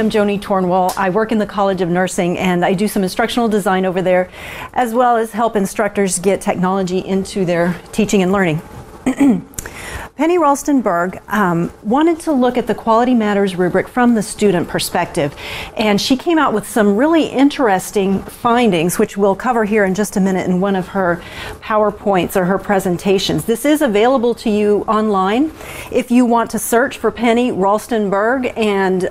am Joni Tornwall. I work in the College of Nursing and I do some instructional design over there, as well as help instructors get technology into their teaching and learning. Penny Ralston-Berg wanted to look at the Quality Matters rubric from the student perspective, and she came out with some really interesting findings, which we'll cover here in just a minute in one of her PowerPoints or her presentations. This is available to you online if you want to search for Penny Ralston-Berg, and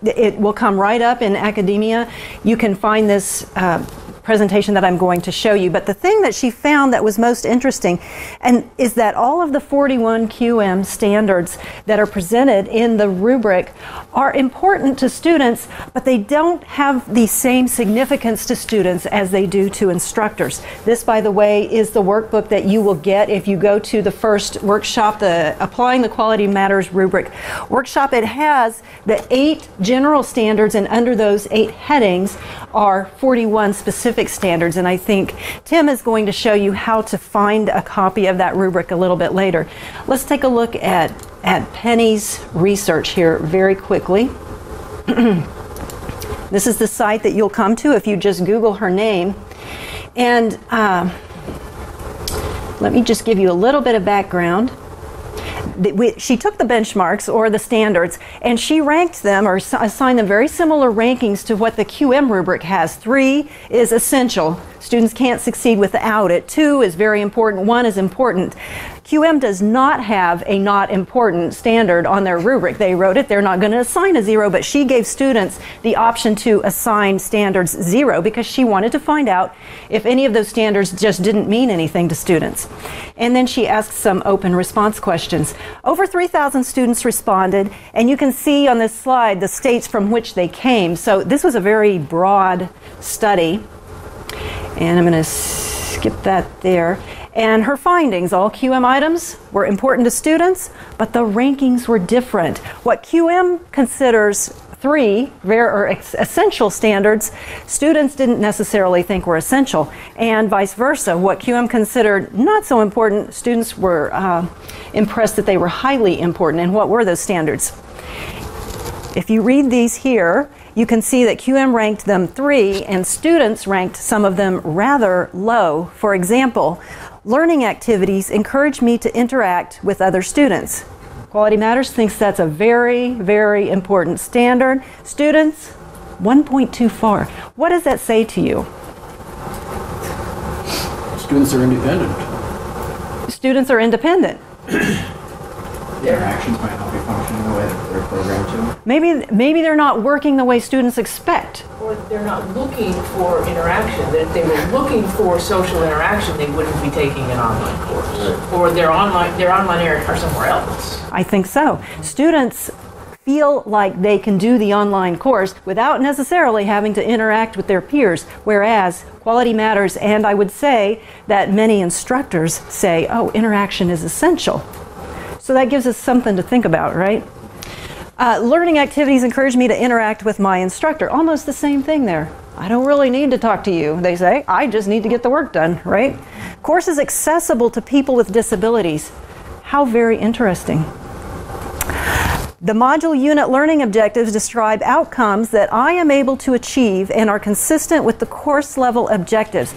it will come right up in academia. You can find this presentation that I'm going to show you. But the thing that she found that was most interesting is that all of the 41 QM standards that are presented in the rubric are important to students, but they don't have the same significance to students as they do to instructors. This, by the way, is the workbook that you will get if you go to the first workshop, the Applying the Quality Matters rubric workshop. It has the 8 general standards, and under those 8 headings are 41 specific standards, and I think Tim is going to show you how to find a copy of that rubric a little bit later. Let's take a look at Penny's research here very quickly. This is the site that you'll come to if you just Google her name, and let me just give you a little bit of background. She took the benchmarks or the standards and she ranked them or assigned them very similar rankings to what the QM rubric has. 3 is essential. Students can't succeed without it. 2 is very important. 1 is important. QM does not have a not important standard on their rubric. They wrote it. They're not going to assign a 0, but she gave students the option to assign standards 0 because she wanted to find out if any of those standards just didn't mean anything to students. And then she asked some open response questions. Over 3,000 students responded, and you can see on this slide the states from which they came. So this was a very broad study. And I'm going to skip that there. And her findings, all QM items were important to students, but the rankings were different. What QM considers 3 essential standards, students didn't necessarily think were essential, and vice versa. What QM considered not so important, students were impressed that they were highly important. And what were those standards? If you read these here, you can see that QM ranked them 3 and students ranked some of them rather low. For example, learning activities encourage me to interact with other students. Quality Matters thinks that's a very, very important standard. Students, 1.24. What does that say to you? Students are independent. Students are independent. Interactions might not be functioning the way that they're programmed to. Maybe they're not working the way students expect. Or they're not looking for interaction. If they were looking for social interaction, they wouldn't be taking an online course. Or their online are somewhere else. I think so. Students feel like they can do the online course without necessarily having to interact with their peers, whereas Quality Matters, and I would say that many instructors say, oh, interaction is essential. So that gives us something to think about, right? Learning activities encourage me to interact with my instructor. Almost the same thing there. I don't really need to talk to you, they say. I just need to get the work done, right? Course is accessible to people with disabilities. How very interesting. The module unit learning objectives describe outcomes that I am able to achieve and are consistent with the course level objectives.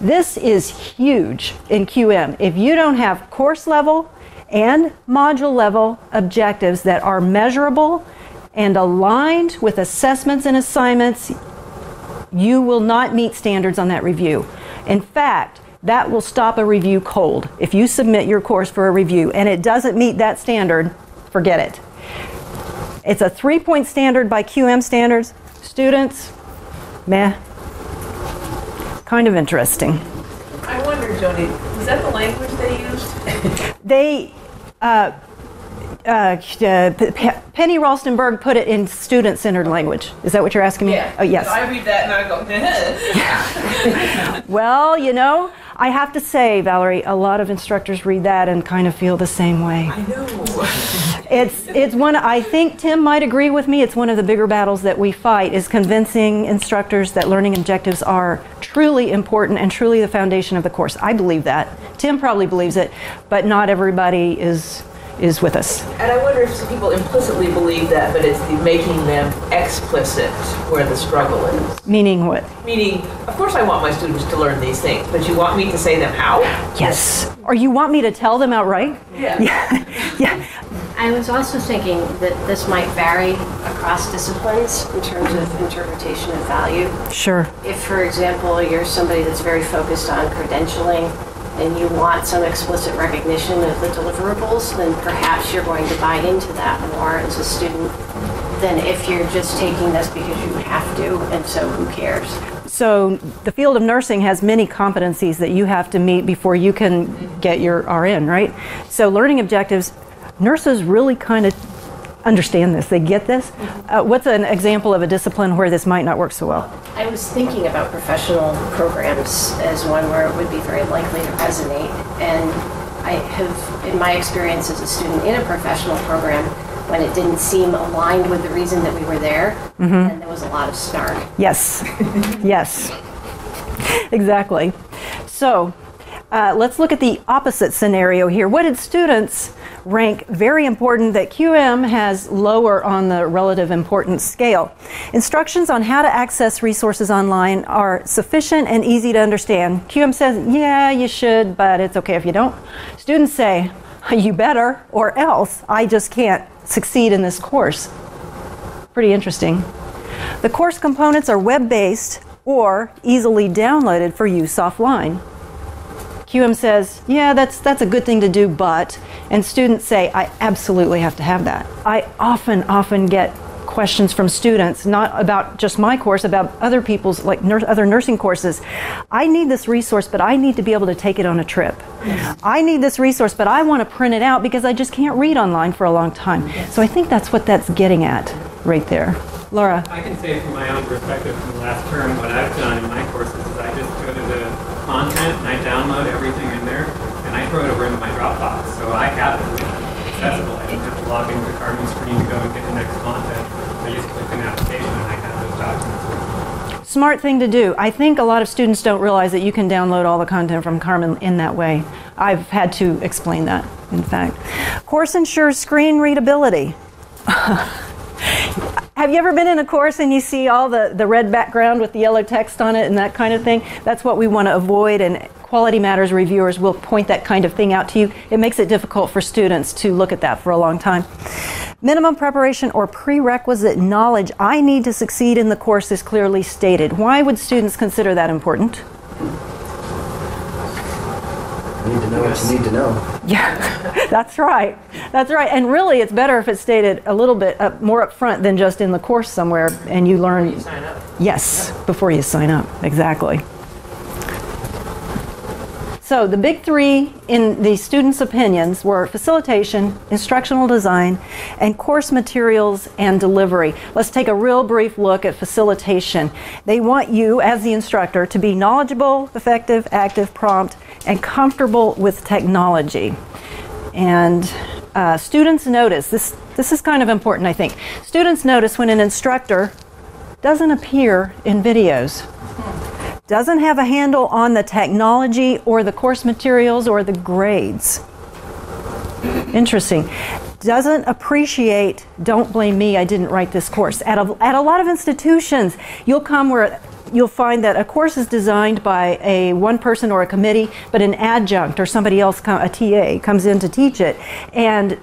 This is huge in QM. If you don't have course level and module level objectives that are measurable and aligned with assessments and assignments, you will not meet standards on that review. In fact, that will stop a review cold. If you submit your course for a review and it doesn't meet that standard, forget it. It's a 3-point standard by QM standards. Students, meh. Kind of interesting. I wonder, Joni, was that the language they used? Penny Ralston-Berg put it in student-centered language. Is that what you're asking me? Yeah. Oh, yes. So I read that and I go, Well, you know, I have to say, Valerie, a lot of instructors read that and kind of feel the same way. I know. It's one, I think Tim might agree with me, it's one of the bigger battles that we fight, is convincing instructors that learning objectives are truly important and truly the foundation of the course. I believe that. Tim probably believes it, but not everybody is is with us. And I wonder if some people implicitly believe that, but it's the making them explicit where the struggle is. Meaning what? Meaning, of course I want my students to learn these things, but you want me to say them how? Yes. Or you want me to tell them outright? Yeah. Yeah. I was also thinking that this might vary across disciplines in terms of interpretation of value. Sure. If, for example, you're somebody that's very focused on credentialing and you want some explicit recognition of the deliverables, then perhaps you're going to buy into that more as a student than if you're just taking this because you have to, and so who cares? So the field of nursing has many competencies that you have to meet before you can get your RN, right? So learning objectives, nurses really kind of understand this. They get this. What's an example of a discipline where this might not work so well? I was thinking about professional programs as one where it would be very likely to resonate. And I have, in my experience as a student in a professional program, when it didn't seem aligned with the reason that we were there, then there was a lot of snark. Yes. Yes. Exactly. So let's look at the opposite scenario here. What did students rank very important that QM has lower on the relative importance scale? Instructions on how to access resources online are sufficient and easy to understand. QM says, yeah, you should, but it's okay if you don't. Students say, you better, or else I just can't succeed in this course. Pretty interesting. The course components are web-based or easily downloaded for use offline. QM says, yeah, that's a good thing to do, but, and students say, I absolutely have to have that. I often get questions from students, not about just my course, about other people's, like other nursing courses. I need this resource, but I need to be able to take it on a trip. Yes. I need this resource, but I want to print it out because I just can't read online for a long time. Yes. So I think that's what that's getting at right there. Laura? I can say from my own perspective from the last term, what I've done in my courses is I just go to the content and I download everything in there and I throw it over into my Dropbox. So I have it accessible. I don't have to log into Carmen's screen to go and get the next content. I just click an application and I have those documents. Smart thing to do. I think a lot of students don't realize that you can download all the content from Carmen in that way. I've had to explain that, in fact. Course ensures screen readability. Have you ever been in a course and you see all the red background with the yellow text on it and that kind of thing? That's what we want to avoid, and Quality Matters reviewers will point that kind of thing out to you. It makes it difficult for students to look at that for a long time. Minimum preparation or prerequisite knowledge I need to succeed in the course is clearly stated. Why would students consider that important? You need to know what you need to know. Yeah, that's right. That's right. And really, it's better if it's stated a little bit more up front than just in the course somewhere and you learn. Before you sign up. Yes, before you sign up. Exactly. So the big three in the students' opinions were facilitation, instructional design, and course materials and delivery. Let's take a real brief look at facilitation. They want you, as the instructor, to be knowledgeable, effective, active, prompt, and comfortable with technology. And students notice, this is kind of important, I think. Students notice when an instructor doesn't appear in videos, doesn't have a handle on the technology or the course materials or the grades. Interesting. Doesn't appreciate, don't blame me, I didn't write this course. At a lot of institutions, you'll come where you'll find that a course is designed by one person or a committee, but an adjunct or somebody else, a TA, comes in to teach it. And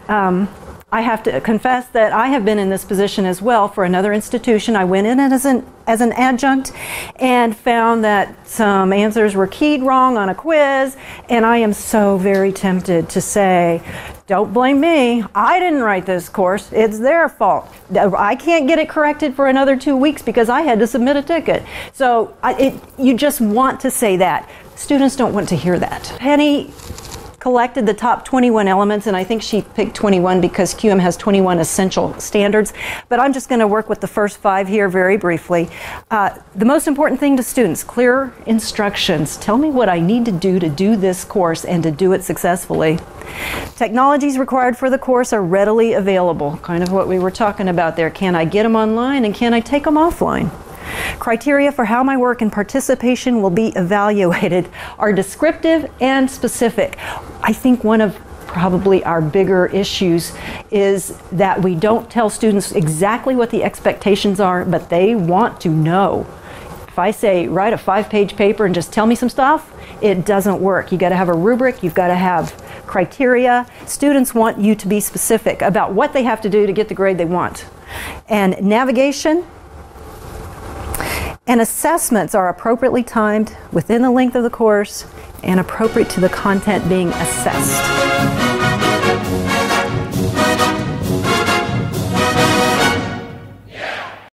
I have to confess that I have been in this position as well for another institution. I went in as an adjunct and found that some answers were keyed wrong on a quiz, and I am so very tempted to say, don't blame me, I didn't write this course, it's their fault. I can't get it corrected for another 2 weeks because I had to submit a ticket. So you just want to say that. Students don't want to hear that. Penny collected the top 21 elements, and I think she picked 21 because QM has 21 essential standards, but I'm just going to work with the first 5 here very briefly. The most important thing to students, clear instructions. Tell me what I need to do this course and to do it successfully. Technologies required for the course are readily available, kind of what we were talking about there. Can I get them online and can I take them offline? Criteria for how my work and participation will be evaluated are descriptive and specific. I think one of probably our bigger issues, is that we don't tell students exactly what the expectations are, but they want to know. If I say, write a 5-page paper and just tell me some stuff, it doesn't work. You got to have a rubric, you've got to have criteria. Students want you to be specific about what they have to do to get the grade they want. And navigation and assessments are appropriately timed within the length of the course and appropriate to the content being assessed.